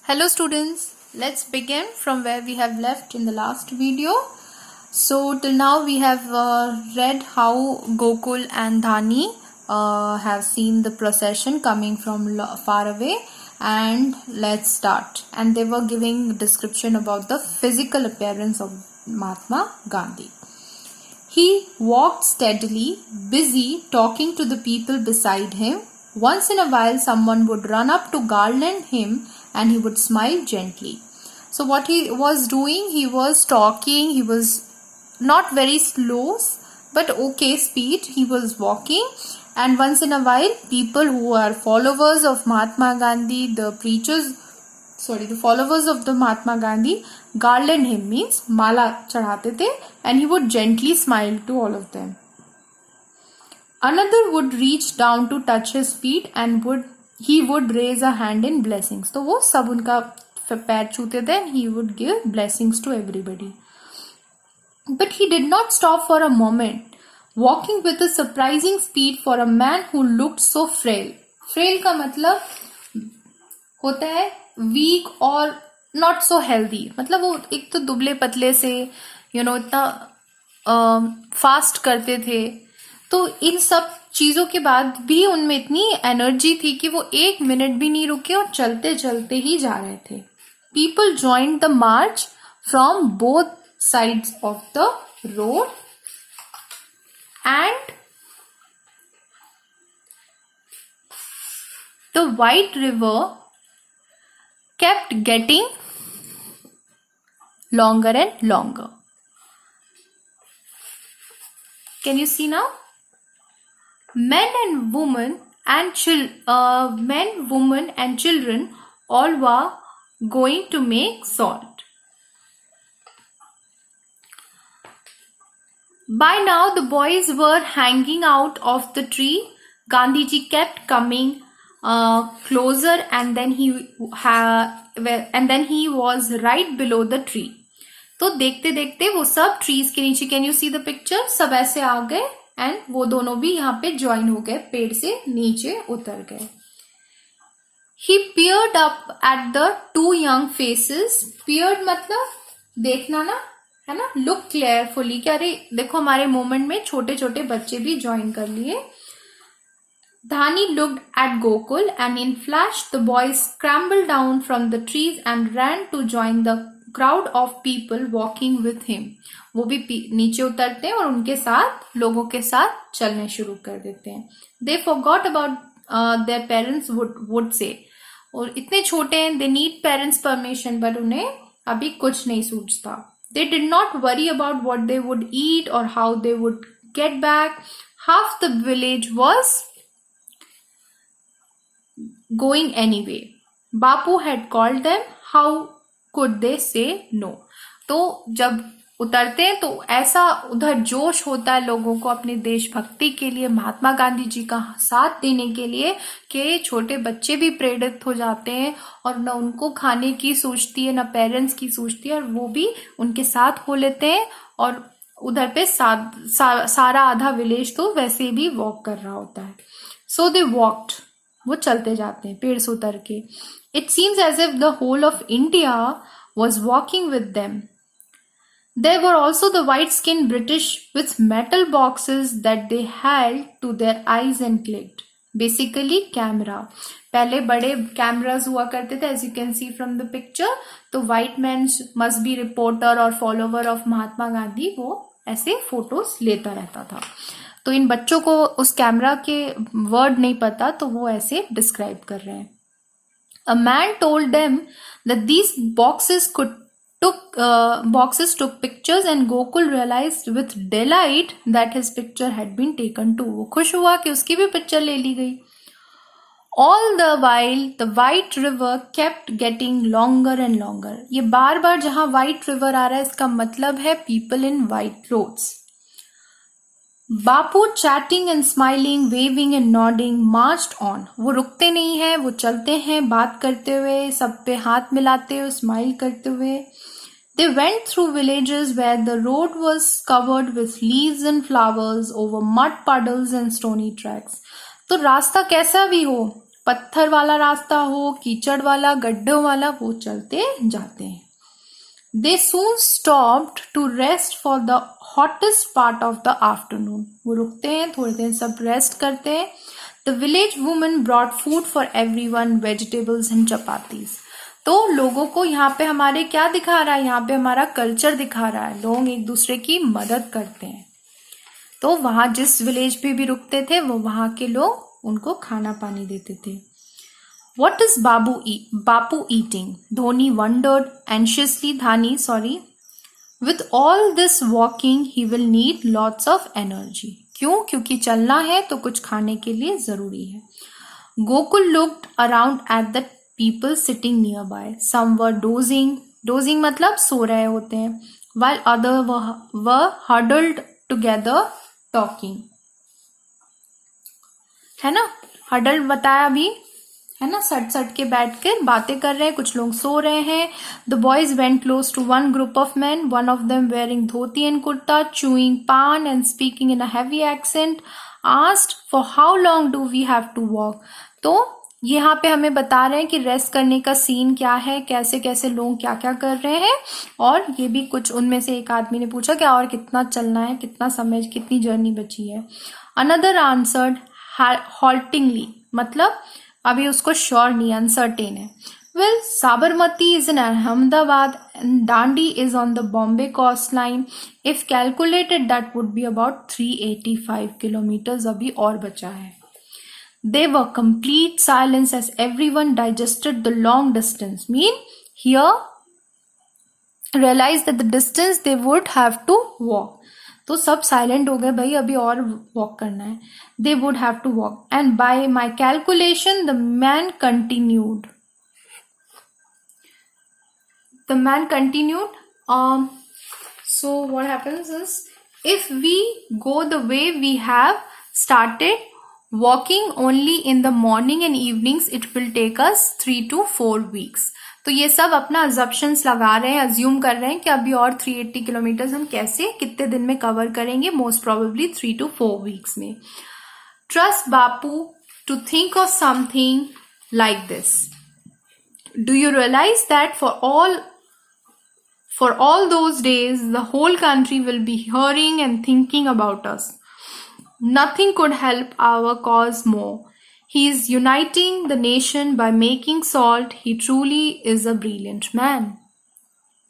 Hello students, let's begin from where we have left in the last video. So till now we have read how Gokul and Dhani have seen the procession coming from far away, and let's start. And they were giving a description about the physical appearance of Mahatma Gandhi. He walked steadily, busy talking to the people beside him. Once in a while someone would run up to garland him and he would smile gently. So what he was doing, he was talking, he was not very slow but okay speed, he was walking, and once in a while people who are followers of Mahatma Gandhi, the followers of the Mahatma Gandhi garland him, means mala chadhate the, and he would gently smile to all of them. Another would reach down to touch his feet and he would raise a hand in blessings. तो वो सब उनका पैर छूते थे and he would give blessings to everybody. But he did not stop for a moment, walking with a surprising speed for a man who looked so frail. Frail का मतलब होता है weak और not so healthy. मतलब वो एक तो दुबले पतले से इतना फास्ट करते थे, तो इन सब चीजों के बाद भी उनमें इतनी एनर्जी थी कि वो एक मिनट भी नहीं रुके और चलते चलते ही जा रहे थे. People joined the march from both sides of the road, and the White River kept getting longer and longer. Can you see now? Men, women and children all were going to make salt. By now the boys were hanging out of the tree. Gandhiji kept coming closer, and then he was right below the tree. तो देखते देखते वो सब trees के नीचे, can you see the picture, सब ऐसे आ गए एंड वो दोनों भी यहाँ पे ज्वाइन हो गए, पेड़ से नीचे उतर गए. He peered up at the two young faces. Peered मतलब देखना ना, है ना, look carefully कि अरे देखो हमारे मोमेंट में छोटे छोटे बच्चे भी ज्वाइन कर लिए. Dhani looked at Gokul, and in flash the boys scrambled down from the trees and ran to join the crowd of people walking with him. वो भी नीचे उतरते हैं और उनके साथ लोगों के साथ चलने शुरू कर देते हैं. They forgot about their parents would say. और इतने छोटे हैं, they need parents permission, but उन्हें अभी कुछ नहीं सूझता. They did not worry about what they would eat or how they would get back. Half the village was going anyway. Bapu had called them. How could they say no? तो जब उतरते हैं तो ऐसा उधर जोश होता है लोगों को अपने देशभक्ति के लिए, महात्मा गांधी जी का साथ देने के लिए, कि छोटे बच्चे भी प्रेरित हो जाते हैं और न उनको खाने की सोचती है न पेरेंट्स की सोचती है, और वो भी उनके साथ हो लेते हैं. और उधर पे सारा आधा विलेज तो वैसे भी वॉक कर रहा होता है. सो दे वॉक्ड, वो चलते जाते हैं पेड़ से उतर के. It seems as if the whole of India was walking with them. There were also the white-skinned British with metal boxes that they held to their eyes and clicked. Basically camera. पहले बड़े cameras हुआ करते थे, as you can see from the picture. तो white men must be reporter और follower of Mahatma Gandhi, वो ऐसे photos लेता रहता था. तो इन बच्चों को उस कैमरा के वर्ड नहीं पता, तो वो ऐसे डिस्क्राइब कर रहे हैं. A man told them that these boxes took pictures, and Gokul realized with delight that his picture had been taken too. वो खुश हुआ कि उसकी भी पिक्चर ले ली गई. All the while the White River kept getting longer and longer. ये बार बार जहाँ White River आ रहा है, इसका मतलब है people in white clothes. Bapu chatting and smiling, waving and nodding marched on. वो रुकते नहीं है, वो चलते हैं बात करते हुए, सब पे हाथ मिलाते हुए, स्माइल करते हुए. They went through villages where the road was covered with leaves and flowers, over mud puddles and stony tracks. तो रास्ता कैसा भी हो, पत्थर वाला रास्ता हो, कीचड़ वाला, गड्ढों वाला, वो चलते जाते हैं. They soon stopped to rest for the hottest part of the afternoon. वो रुकते हैं, थोड़ी देर सब रेस्ट करते हैं. The village woman brought food for everyone, vegetables and chapatis. तो लोगों को यहाँ पे हमारे क्या दिखा रहा है, यहाँ पे हमारा कल्चर दिखा रहा है. लोग एक दूसरे की मदद करते हैं. तो वहां जिस विलेज पे भी रुकते थे वो वहां के लोग उनको खाना पानी देते थे. What is Bapu eating? Dhoni wondered anxiously. With all this walking, he will need lots of energy. क्यों? क्योंकि चलना है तो कुछ खाने के लिए जरूरी है. Gokul looked around at the people sitting nearby. Some were dozing. Dozing मतलब सो रहे होते हैं. While others were huddled together talking. है ना? Huddled बताया अभी, है ना, सट सट के बैठ कर बातें कर रहे हैं. कुछ लोग सो रहे हैं. The boys went close to one group of man. One of them wearing dhoti and kurta, chewing paan and speaking in a heavy accent, asked for how long do we have to walk. तो यहाँ पे हमें बता रहे हैं कि रेस्ट करने का सीन क्या है, कैसे कैसे लोग क्या क्या कर रहे हैं. और ये भी कुछ उनमें से एक आदमी ने पूछा कि और कितना चलना है, कितना समय, कितनी जर्नी बची है. अनदर आंसर्ड हॉल्टिंगली, मतलब अभी उसको श्योर नहीं, अनसर्टेन है. Well, Sabarmati is in Ahmedabad and Dandi is on the Bombay coast line. If calculated that would be about 385 kilometres. अभी और बचा है. They were complete silence as everyone digested the long distance. Mean here realized that the distance they would have to walk. तो सब silent हो गए, भाई अभी और वॉक करना है. They would have to walk. And by my calculation, the man continued. So what happens is, if we go the way we have started walking only in the morning and evenings, it will take us 3 to 4 weeks. तो ये सब अपना assumptions लगा रहे हैं, assume कर रहे हैं कि अभी और 380 किलोमीटर्स हम कैसे कितने दिन में कवर करेंगे. मोस्ट प्रोबेबली 3 to 4 वीक्स में. Trust Bapu to think of something like this. Do you realise that for all those days the whole country will be hearing and thinking about us. Nothing could help our cause more. He is uniting the nation by making salt. He truly is a brilliant man.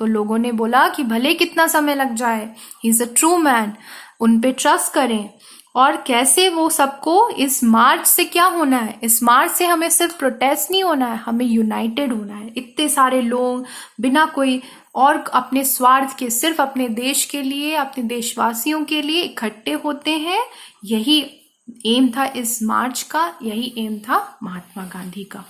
तो लोगों ने बोला कि भले कितना समय लग जाए, he is a true man. उन पे ट्रस्ट करें. और कैसे वो सबको इस मार्च से क्या होना है, इस मार्च से हमें सिर्फ प्रोटेस्ट नहीं होना है, हमें यूनाइटेड होना है. इतने सारे लोग बिना कोई और अपने स्वार्थ के, सिर्फ अपने देश के लिए, अपने देशवासियों के लिए इकट्ठे होते हैं. यही एम था इस मार्च का, यही एम था महात्मा गांधी का.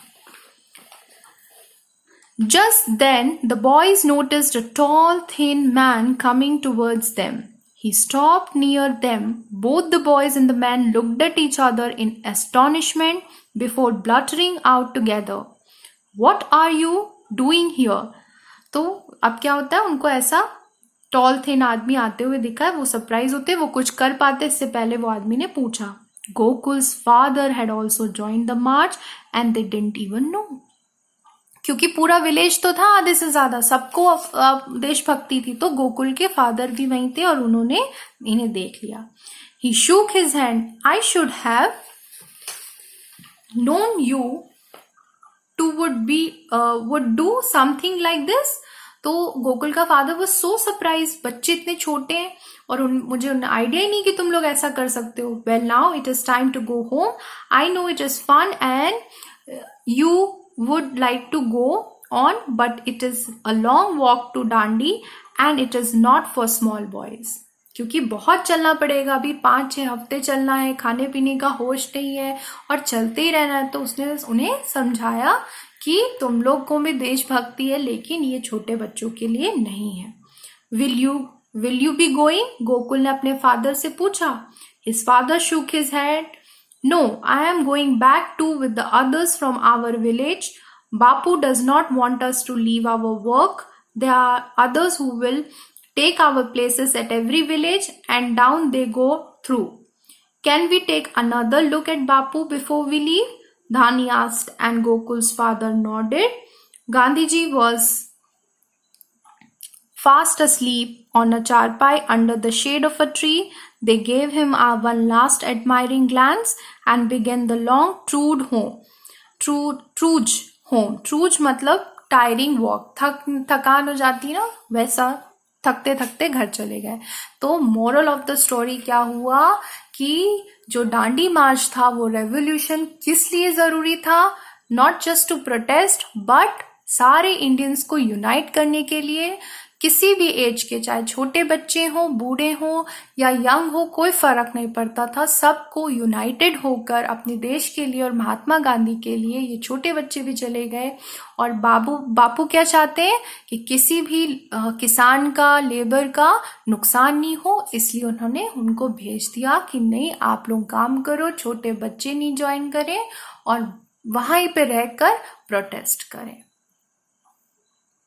Just then the boys noticed a tall, thin man coming towards them. He stopped near them. Both the boys and the man looked at each other in astonishment before bluttering out together, "What are you doing here?" तो अब क्या होता है, उनको ऐसा toll thin आदमी आते हुए दिखा है. वो सरप्राइज होते, वो कुछ कर पाते इससे पहले वो आदमी ने पूछा. Gokul's father had also joined the march and they didn't even know. क्योंकि पूरा विलेज तो था आधे से ज्यादा, सबको देशभक्ति थी, तो गोकुल के फादर भी वहीं थे और उन्होंने इन्हें देख लिया. He shook his hand. I should have known you two would do something like this. तो गोकुल का फादर was so surprised. बच्चे इतने छोटे हैं और मुझे आइडिया ही नहीं कि तुम लोग ऐसा कर सकते हो. Well, now it is time to go home. I know it is fun and you would like to go on, but it is a long walk to Dandi and it is not for small boys. क्योंकि बहुत चलना पड़ेगा, अभी 5-6 हफ्ते चलना है, खाने पीने का होश नहीं है और चलते ही रहना है. तो उसने उन्हें समझाया कि तुम लोग को भी देशभक्ति है, लेकिन ये छोटे बच्चों के लिए नहीं है. Will you be going? Gokul ने अपने फादर से पूछा. His father shook his head. No, I am going back too with the others from our village. Bapu does not want us to leave our work. There are others who will take our places at every village and down they go through. Can we take another look at Bapu before we leave? Dhani asked, and Gokul's father nodded. Gandhiji was fast asleep on a charpai under the shade of a tree. They gave him one last admiring glance and began the long trudge home. Trudge मतलब tiring walk, थकान हो जाती है ना, वैसा थकते थकते घर चले गए। तो मोरल ऑफ द स्टोरी क्या हुआ कि जो दांडी मार्च था वो रेवोल्यूशन किस लिए जरूरी था? Not just to protest but सारे इंडियंस को यूनाइट करने के लिए। किसी भी एज के, चाहे छोटे बच्चे हों, बूढ़े हों या यंग हो, कोई फर्क नहीं पड़ता था। सबको यूनाइटेड होकर अपने देश के लिए और महात्मा गांधी के लिए, ये छोटे बच्चे भी चले गए। और बापू क्या चाहते हैं कि किसी भी किसान का, लेबर का नुकसान नहीं हो, इसलिए उन्होंने उनको भेज दिया कि नहीं, आप लोग काम करो, छोटे बच्चे नहीं ज्वाइन करें और वहीं पे रहकर प्रोटेस्ट करें।